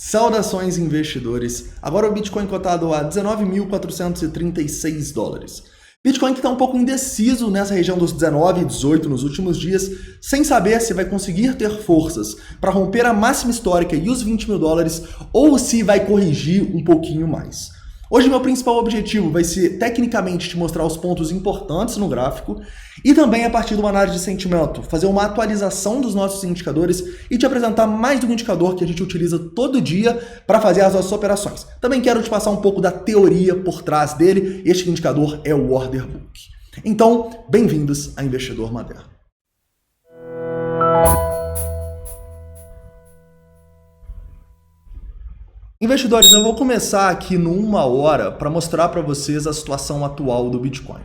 Saudações investidores, agora o Bitcoin cotado a 19.436 dólares. Bitcoin que está um pouco indeciso nessa região dos 19 e 18 nos últimos dias, sem saber se vai conseguir ter forças para romper a máxima histórica e os 20 mil dólares ou se vai corrigir um pouquinho mais. Hoje meu principal objetivo vai ser tecnicamente te mostrar os pontos importantes no gráfico e também a partir de uma análise de sentimento, fazer uma atualização dos nossos indicadores e te apresentar mais um indicador que a gente utiliza todo dia para fazer as nossas operações. Também quero te passar um pouco da teoria por trás dele, este indicador é o Order Book. Então, bem-vindos a Investidor Moderno. Investidores, eu vou começar aqui no 1 hora para mostrar para vocês a situação atual do Bitcoin.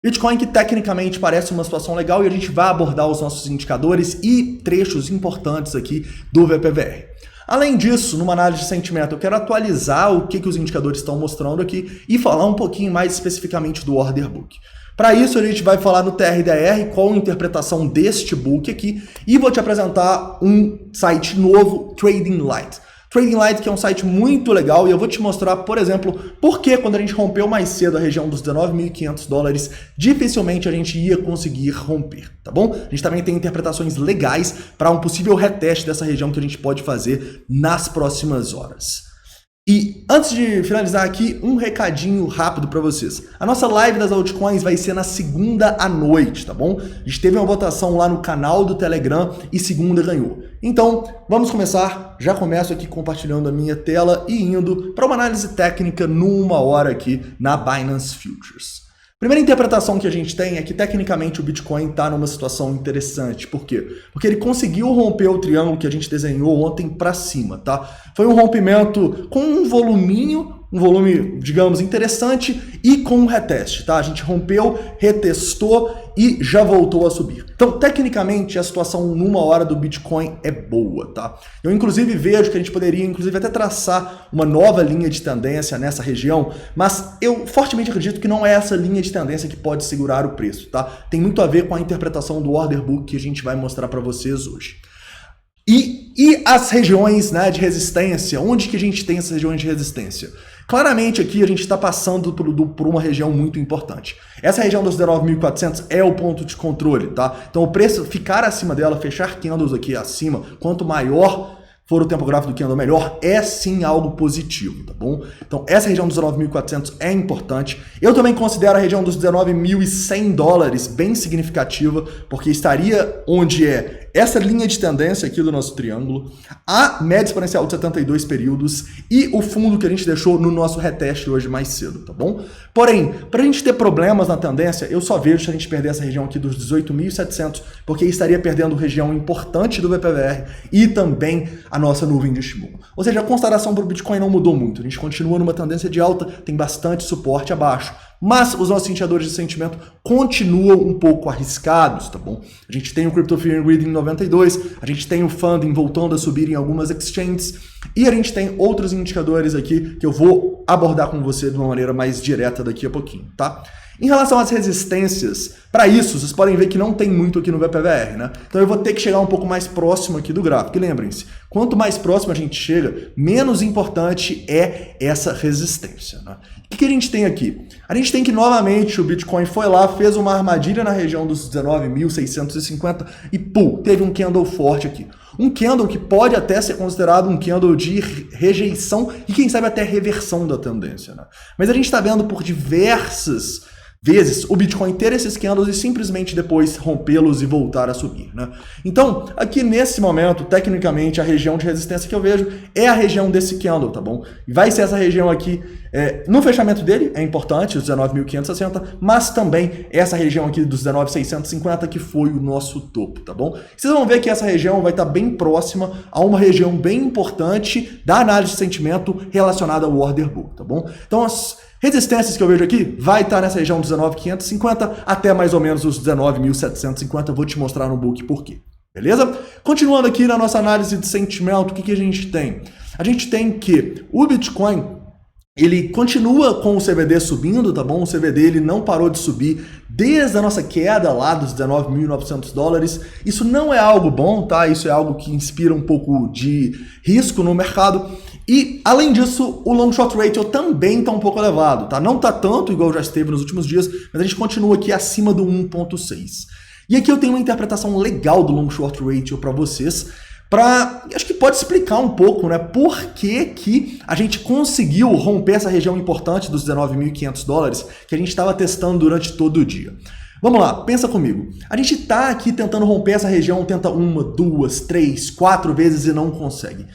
Bitcoin que tecnicamente parece uma situação legal e a gente vai abordar os nossos indicadores e trechos importantes aqui do VPVR. Além disso, numa análise de sentimento, eu quero atualizar o que os indicadores estão mostrando aqui e falar um pouquinho mais especificamente do Order Book. Para isso, a gente vai falar no TRDR qual a interpretação deste book aqui e vou te apresentar um site novo, Trading Light. Trading Light, que é um site muito legal, e eu vou te mostrar, por exemplo, por que quando a gente rompeu mais cedo a região dos 19.500 dólares, dificilmente a gente ia conseguir romper, tá bom? A gente também tem interpretações legais para um possível reteste dessa região que a gente pode fazer nas próximas horas. E antes de finalizar aqui, um recadinho rápido para vocês. A nossa live das altcoins vai ser na segunda à noite, tá bom? A gente teve uma votação lá no canal do Telegram e segunda ganhou. Então, vamos começar. Já começo aqui compartilhando a minha tela e indo para uma análise técnica numa hora aqui na Binance Futures. Primeira interpretação que a gente tem é que tecnicamente o Bitcoin está numa situação interessante. Por quê? Porque ele conseguiu romper o triângulo que a gente desenhou ontem para cima, tá? Foi um rompimento com um volume, digamos, interessante e com um reteste, tá? A gente rompeu, retestou e já voltou a subir. Então, tecnicamente, a situação numa hora do Bitcoin é boa, tá? Eu, inclusive, vejo que a gente poderia, inclusive, até traçar uma nova linha de tendência nessa região, mas eu fortemente acredito que não é essa linha de tendência que pode segurar o preço, tá? Tem muito a ver com a interpretação do Order Book que a gente vai mostrar para vocês hoje. E as regiões, né, de resistência, onde que a gente tem essas regiões de resistência? Claramente aqui a gente está passando por uma região muito importante. Essa região dos 19.400 é o ponto de controle, tá? Então o preço ficar acima dela, fechar candles aqui acima, quanto maior for o tempo gráfico do candle melhor, é sim algo positivo, tá bom? Então essa região dos 19.400 é importante. Eu também considero a região dos 19.100 dólares bem significativa, porque estaria onde é essa linha de tendência aqui do nosso triângulo, a média exponencial de 72 períodos e o fundo que a gente deixou no nosso reteste hoje mais cedo, tá bom? Porém, para a gente ter problemas na tendência, eu só vejo se a gente perder essa região aqui dos 18.700, porque estaria perdendo região importante do VPVR e também a nossa nuvem de estímulo. Ou seja, a consideração para o Bitcoin não mudou muito, a gente continua numa tendência de alta, tem bastante suporte abaixo. Mas os nossos indicadores de sentimento continuam um pouco arriscados, tá bom? A gente tem o Crypto Fear and Greed em 92, a gente tem o Funding voltando a subir em algumas exchanges e a gente tem outros indicadores aqui que eu vou abordar com você de uma maneira mais direta daqui a pouquinho, tá? Em relação às resistências, para isso, vocês podem ver que não tem muito aqui no VPVR, né? Então eu vou ter que chegar um pouco mais próximo aqui do gráfico. E lembrem-se, quanto mais próximo a gente chega, menos importante é essa resistência, né? O que a gente tem aqui? A gente tem que, novamente, o Bitcoin foi lá, fez uma armadilha na região dos 19.650 e, pum, teve um candle forte aqui. Um candle que pode até ser considerado um candle de rejeição e, quem sabe, até reversão da tendência, né? Mas a gente está vendo por diversas vezes o Bitcoin ter esses candles e simplesmente depois rompê-los e voltar a subir, né? Então, aqui nesse momento, tecnicamente, a região de resistência que eu vejo é a região desse candle, tá bom? E vai ser essa região aqui, no fechamento dele, é importante, os 19.560, mas também essa região aqui dos 19.650 que foi o nosso topo, tá bom? Vocês vão ver que essa região vai estar bem próxima a uma região bem importante da análise de sentimento relacionada ao Order Book, tá bom? Então, as resistências que eu vejo aqui vai estar nessa região dos 19.550 até mais ou menos os 19.750. Vou te mostrar no book por quê. Beleza? Continuando aqui na nossa análise de sentimento, o que a gente tem? A gente tem que o Bitcoin, ele continua com o CVD subindo, tá bom? O CVD ele não parou de subir desde a nossa queda lá dos 19.900 dólares. Isso não é algo bom, tá? Isso é algo que inspira um pouco de risco no mercado. E, além disso, o long short ratio também está um pouco elevado, tá? Não está tanto igual já esteve nos últimos dias, mas a gente continua aqui acima do 1.6. E aqui eu tenho uma interpretação legal do long short ratio para vocês, acho que pode explicar um pouco, né, por que a gente conseguiu romper essa região importante dos 19.500 dólares que a gente estava testando durante todo o dia. Vamos lá, pensa comigo. A gente está aqui tentando romper essa região, tenta 1, 2, 3, 4 vezes e não consegue.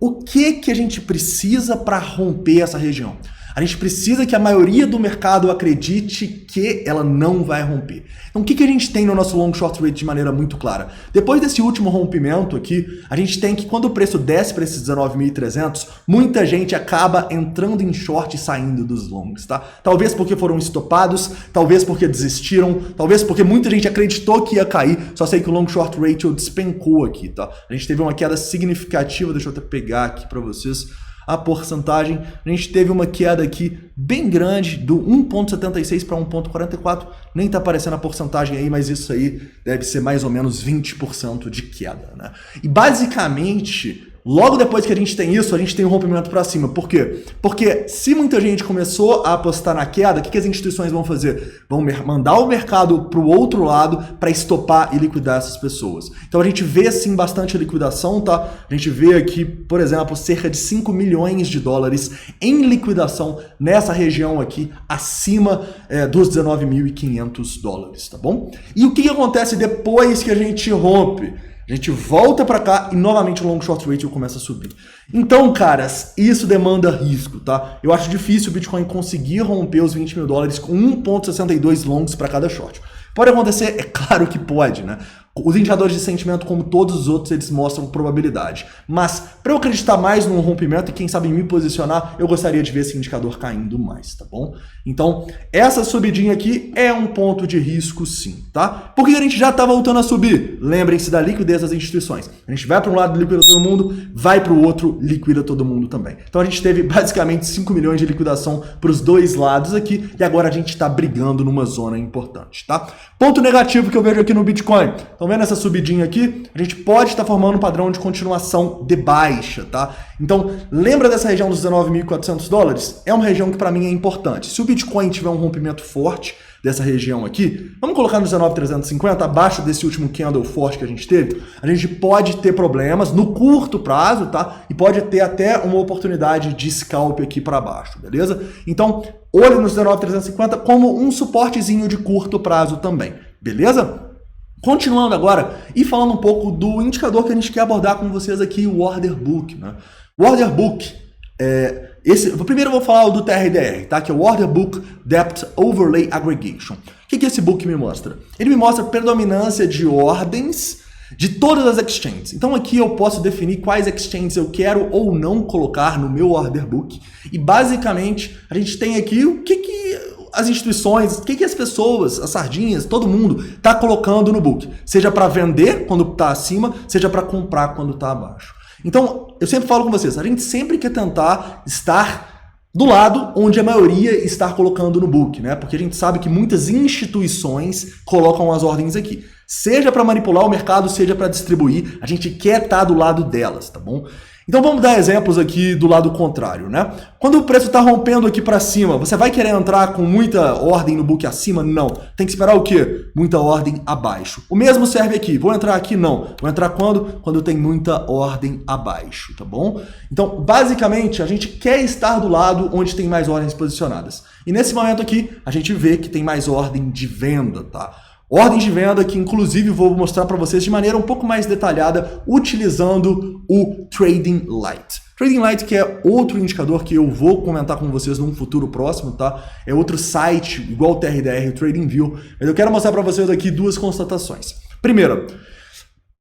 O que a gente precisa para romper essa região? A gente precisa que a maioria do mercado acredite que ela não vai romper. Então o que a gente tem no nosso long short rate de maneira muito clara? Depois desse último rompimento aqui, a gente tem que quando o preço desce para esses 19.300, muita gente acaba entrando em short e saindo dos longs, tá? Talvez porque foram estopados, talvez porque desistiram, talvez porque muita gente acreditou que ia cair, só sei que o long short ratio despencou aqui, tá? A gente teve uma queda significativa, deixa eu até pegar aqui para vocês a porcentagem. A gente teve uma queda aqui bem grande, do 1.76 para 1.44, nem está aparecendo a porcentagem aí, mas isso aí deve ser mais ou menos 20% de queda, né? E basicamente, logo depois que a gente tem isso, a gente tem um rompimento para cima. Por quê? Porque se muita gente começou a apostar na queda, o que as instituições vão fazer? Vão mandar o mercado para o outro lado para estopar e liquidar essas pessoas. Então a gente vê sim bastante liquidação, tá? A gente vê aqui, por exemplo, cerca de 5 milhões de dólares em liquidação nessa região aqui, acima dos 19.500 dólares, tá bom? E o que acontece depois que a gente rompe? A gente volta para cá e novamente o long short ratio começa a subir. Então, caras, isso demanda risco, tá? Eu acho difícil o Bitcoin conseguir romper os 20 mil dólares com 1.62 longs para cada short. Pode acontecer? É claro que pode, né? Os indicadores de sentimento, como todos os outros, eles mostram probabilidade. Mas, para eu acreditar mais num rompimento e quem sabe me posicionar, eu gostaria de ver esse indicador caindo mais, tá bom? Então, essa subidinha aqui é um ponto de risco sim, tá? Por que a gente já está voltando a subir? Lembrem-se da liquidez das instituições. A gente vai para um lado, liquida todo mundo, vai para o outro, liquida todo mundo também. Então, a gente teve basicamente 5 milhões de liquidação para os dois lados aqui e agora a gente está brigando numa zona importante, tá? Ponto negativo que eu vejo aqui no Bitcoin. Estão vendo essa subidinha aqui? A gente pode estar formando um padrão de continuação de baixa, tá? Então, lembra dessa região dos 19.400 dólares? É uma região que para mim é importante. Se o Bitcoin tiver um rompimento forte dessa região aqui, vamos colocar no 19.350, abaixo desse último candle forte que a gente teve, a gente pode ter problemas no curto prazo, tá? E pode ter até uma oportunidade de scalp aqui para baixo, beleza? Então, olhe no 19.350 como um suportezinho de curto prazo também, beleza? Continuando agora e falando um pouco do indicador que a gente quer abordar com vocês aqui, o Order Book, né? O Order Book, primeiro eu vou falar do TRDR, tá? Que é o Order Book Depth Overlay Aggregation. O que esse book me mostra? Ele me mostra a predominância de ordens de todas as exchanges. Então aqui eu posso definir quais exchanges eu quero ou não colocar no meu Order Book. E basicamente a gente tem aqui o que as instituições, o que as pessoas, as sardinhas, todo mundo está colocando no book. Seja para vender quando está acima, seja para comprar quando está abaixo. Então, eu sempre falo com vocês, a gente sempre quer tentar estar do lado onde a maioria está colocando no book, né? Porque a gente sabe que muitas instituições colocam as ordens aqui. Seja para manipular o mercado, seja para distribuir, a gente quer estar do lado delas, tá bom? Então vamos dar exemplos aqui do lado contrário, né? Quando o preço está rompendo aqui para cima, você vai querer entrar com muita ordem no book acima? Não. Tem que esperar o quê? Muita ordem abaixo. O mesmo serve aqui. Vou entrar aqui? Não. Vou entrar quando? Quando tem muita ordem abaixo, tá bom? Então, basicamente, a gente quer estar do lado onde tem mais ordens posicionadas. E nesse momento aqui, a gente vê que tem mais ordem de venda, tá? Ordem de venda que, inclusive, vou mostrar para vocês de maneira um pouco mais detalhada, utilizando o Trading Light. Trading Light, que é outro indicador que eu vou comentar com vocês num futuro próximo, tá? É outro site, igual o TRDR, o TradingView. Mas eu quero mostrar para vocês aqui duas constatações. Primeiro,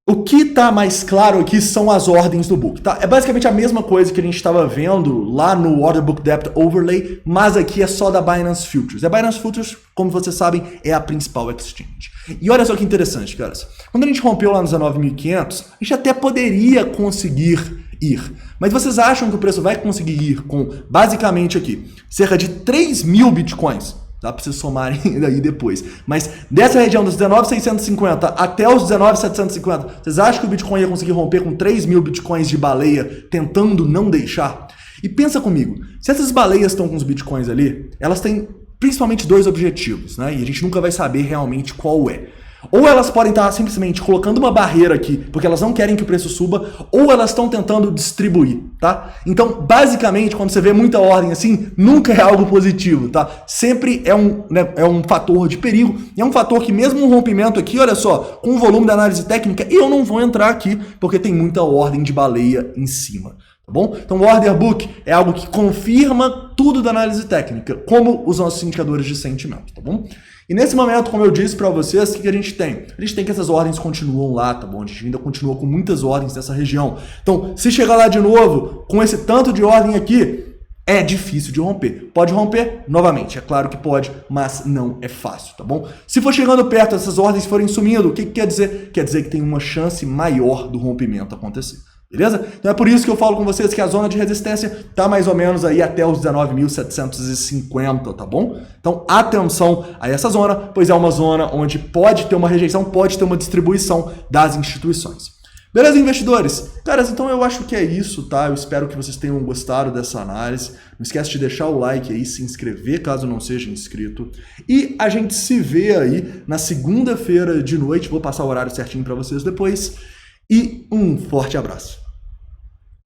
o que está mais claro aqui são as ordens do book, tá? É basicamente a mesma coisa que a gente estava vendo lá no Order Book Depth Overlay, mas aqui é só da Binance Futures. A Binance Futures, como vocês sabem, é a principal exchange. E olha só que interessante, caras. Quando a gente rompeu lá nos 19.500, a gente até poderia conseguir ir. Mas vocês acham que o preço vai conseguir ir com, basicamente aqui, cerca de 3 mil bitcoins? Dá para vocês somarem daí depois. Mas dessa região dos 19.650 até os 19.750, vocês acham que o Bitcoin ia conseguir romper com 3.000 Bitcoins de baleia tentando não deixar? E pensa comigo, se essas baleias estão com os Bitcoins ali, elas têm principalmente dois objetivos, né? E a gente nunca vai saber realmente qual é. Ou elas podem estar simplesmente colocando uma barreira aqui, porque elas não querem que o preço suba, ou elas estão tentando distribuir, tá? Então, basicamente, quando você vê muita ordem assim, nunca é algo positivo, tá? Sempre é um fator de perigo, e é um fator que mesmo um rompimento aqui, olha só, com o volume da análise técnica, eu não vou entrar aqui, porque tem muita ordem de baleia em cima. Tá bom? Então o order book é algo que confirma tudo da análise técnica, como os nossos indicadores de sentimento, tá bom? E nesse momento, como eu disse para vocês, o que a gente tem? A gente tem que essas ordens continuam lá, tá bom? A gente ainda continua com muitas ordens nessa região. Então, se chegar lá de novo, com esse tanto de ordem aqui, é difícil de romper. Pode romper? Novamente, é claro que pode, mas não é fácil, tá bom? Se for chegando perto, essas ordens forem sumindo, o que quer dizer? Quer dizer que tem uma chance maior do rompimento acontecer. Beleza? Então é por isso que eu falo com vocês que a zona de resistência tá mais ou menos aí até os 19.750, tá bom? Então atenção a essa zona, pois é uma zona onde pode ter uma rejeição, pode ter uma distribuição das instituições. Beleza, investidores? Caras, então eu acho que é isso, tá? Eu espero que vocês tenham gostado dessa análise. Não esquece de deixar o like aí, se inscrever caso não seja inscrito. E a gente se vê aí na segunda-feira de noite, vou passar o horário certinho para vocês depois. E um forte abraço.